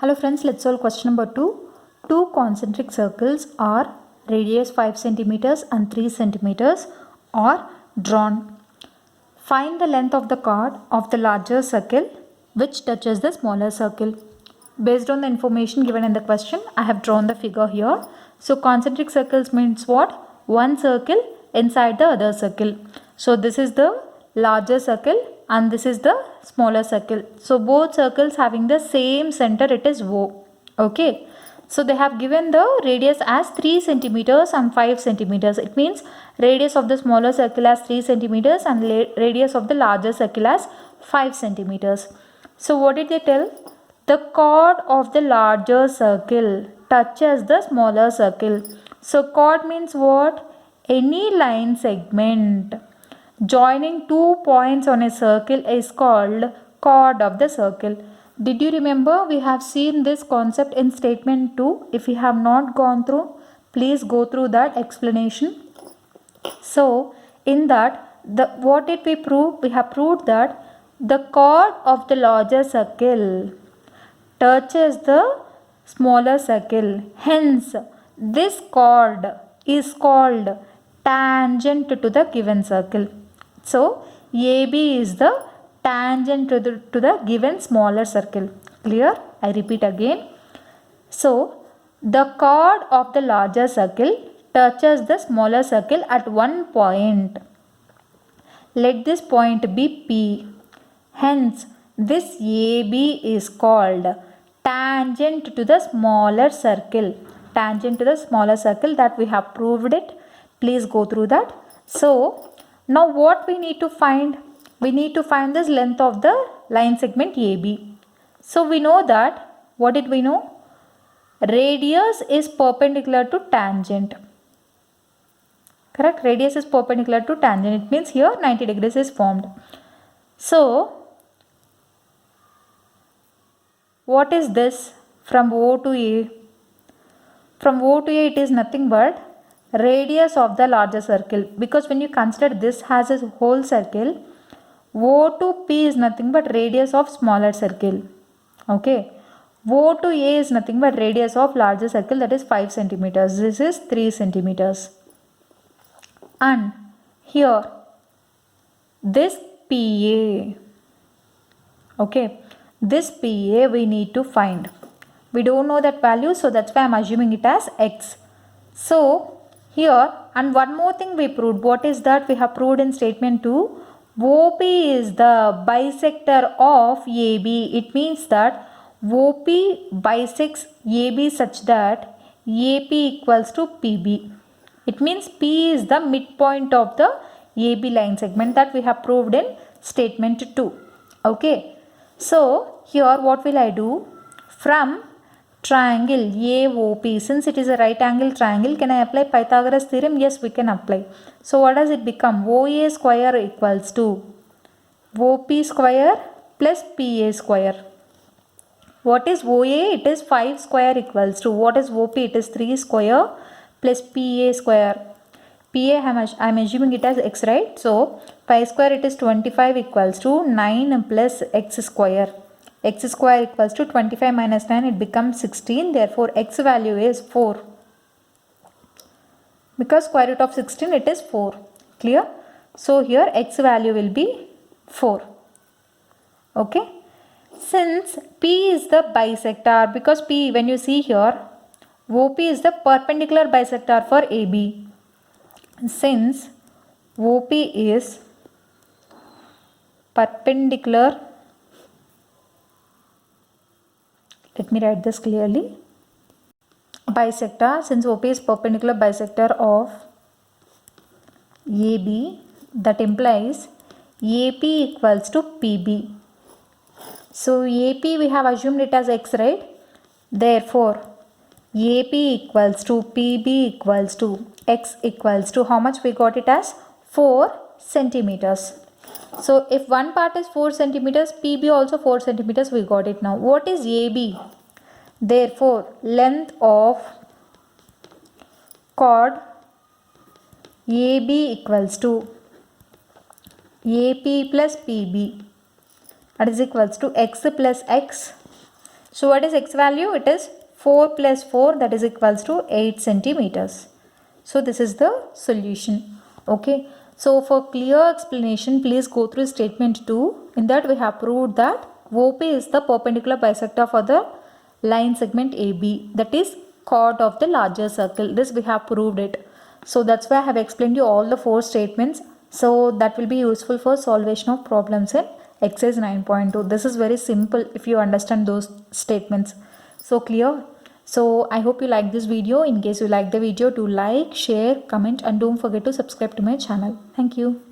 Hello friends, let's solve question number 2. Two concentric circles are radius 5 centimeters and 3 centimeters are drawn. Find the length of the chord of the larger circle which touches the smaller circle. Based on the information given in the question, I have drawn the figure here. So concentric circles means what? One circle inside the other circle. So this is the larger circle and this is the smaller circle. So both circles having the same center, it is O. Okay. So they have given the radius as 3 centimeters and 5 centimeters. It means radius of the smaller circle as 3 centimeters and radius of the larger circle as 5 centimeters. So what did they tell? The chord of the larger circle touches the smaller circle. So chord means what? Any line segment joining 2 points on a circle is called chord of the circle. Did you remember? We have seen this concept in statement 2. If you have not gone through, please go through that explanation. So in that, what did we prove? We have proved that the chord of the larger circle touches the smaller circle. Hence, this chord is called tangent to the given circle. So, AB is the tangent to the given smaller circle. Clear? I repeat again. So, the chord of the larger circle touches the smaller circle at one point. Let this point be P. Hence, this AB is called tangent to the smaller circle. Tangent to the smaller circle, that we have proved it. Please go through that. So, now what we need to find? We need to find this length of the line segment AB. So, we know that, what did we know? Radius is perpendicular to tangent. Correct? Radius is perpendicular to tangent. It means here 90 degrees is formed. So, what is this from O to A? From O to A, it is nothing but radius of the larger circle. Because when you consider this as a whole circle, O to P is nothing but radius of smaller circle. Okay. O to A is nothing but radius of larger circle, that is 5 centimeters. This is 3 centimeters. And here, this PA. Okay. This PA we need to find. We don't know that value, so that's why I'm assuming it as X. So, here, and one more thing we proved. What is that? We have proved in statement 2. OP is the bisector of AB. It means that OP bisects AB such that AP equals to PB. It means P is the midpoint of the AB line segment, that we have proved in statement 2. Okay. So, here what will I do? From triangle AOP, since it is a right angle triangle, can I apply Pythagoras theorem? Yes, we can apply. So, what does it become? OA square equals to OP square plus PA square. What is OA? It is 5 square equals to, what is OP? It is 3 square plus PA square. PA, I am assuming it as X, right? So, 5 square, it is 25 equals to 9 plus X square. X square equals to 25 minus 9, it becomes 16. Therefore, X value is 4. Because square root of 16, it is 4. Clear? So, here X value will be 4. Okay? Since P is the bisector, because P, when you see here, OP is the perpendicular bisector for AB. Since OP is perpendicular, let me write this clearly, bisector, since OP is perpendicular bisector of AB, that implies AP equals to PB. So AP we have assumed it as X, right? Therefore, AP equals to PB equals to X equals to, how much we got it as? 4 centimeters. So, if one part is 4 centimeters, PB also 4 centimeters, we got it now. What is AB? Therefore, length of chord AB equals to AP plus PB, that is equals to X plus X So what is x value? It is 4 plus 4, that is equals to 8 centimeters. So this is the solution. Okay. So for clear explanation, please go through statement 2. In that we have proved that OP is the perpendicular bisector for the line segment AB, that is chord of the larger circle. This we have proved it. So that's why I have explained you all the 4 statements. So that will be useful for solvation of problems in exercise 9.2. This is very simple if you understand those statements. So clear? So I hope you like this video. In case you like the video, do like, share, comment and don't forget to subscribe to my channel. Thank you.